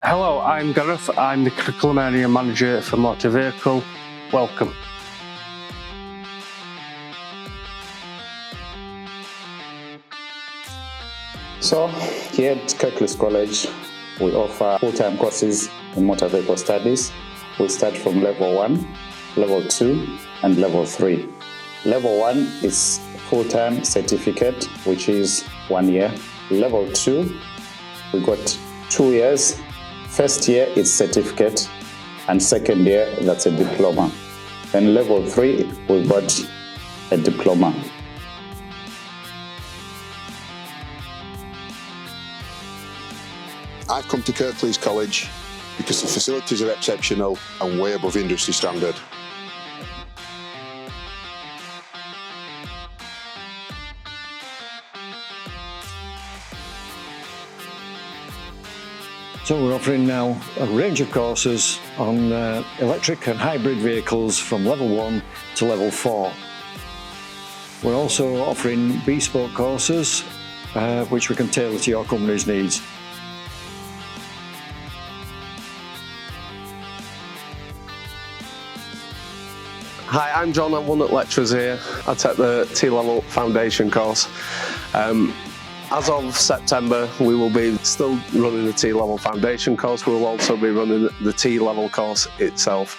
Hello, I'm Gareth. I'm the Curriculum Area Manager for Motor Vehicle. Welcome. So, here at Kirklees College, we offer full-time courses in motor vehicle studies. We start from level 1, level 2, and level 3. Level 1 is full-time certificate, which is 1 year. Level 2, we got 2 years. First year is certificate, and second year, that's a diploma. And level 3, we got a diploma. I've come to Kirklees College because the facilities are exceptional and way above industry standard. So we're offering now a range of courses on electric and hybrid vehicles from level 1 to level 4. We're also offering bespoke courses which we can tailor to your company's needs. Hi, I'm John. I'm one of the lecturers here. I take the T-level foundation course. As of September, we will be still running the T-level foundation course. We'll also be running the T-level course itself.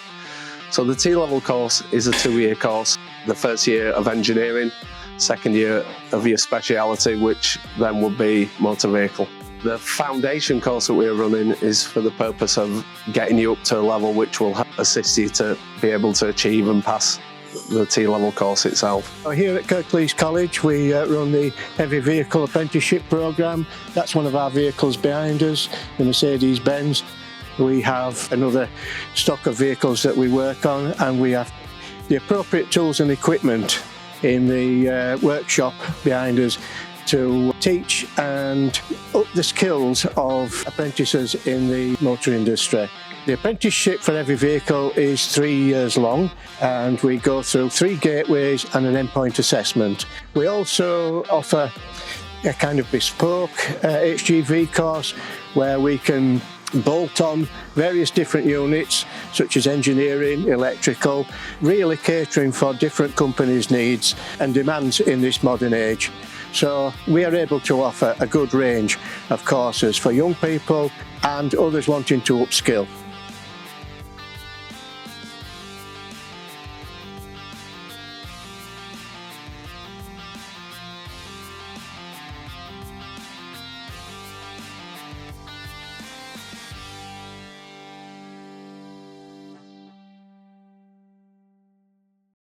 So the T-level course is a 2-year course. The first year of engineering, second year of your speciality, which then would be motor vehicle. The foundation course that we're running is for the purpose of getting you up to a level which will assist you to be able to achieve and pass the T-level course itself. Here at Kirklees College we run the Heavy Vehicle Apprenticeship Programme. That's one of our vehicles behind us, the Mercedes-Benz. We have another stock of vehicles that we work on, and we have the appropriate tools and equipment in the workshop behind us to teach and up the skills of apprentices in the motor industry. The apprenticeship for every vehicle is 3 years long, and we go through 3 gateways and an endpoint assessment. We also offer a kind of bespoke HGV course where we can bolt on various different units such as engineering, electrical, really catering for different companies' needs and demands in this modern age. So we are able to offer a good range of courses for young people and others wanting to upskill.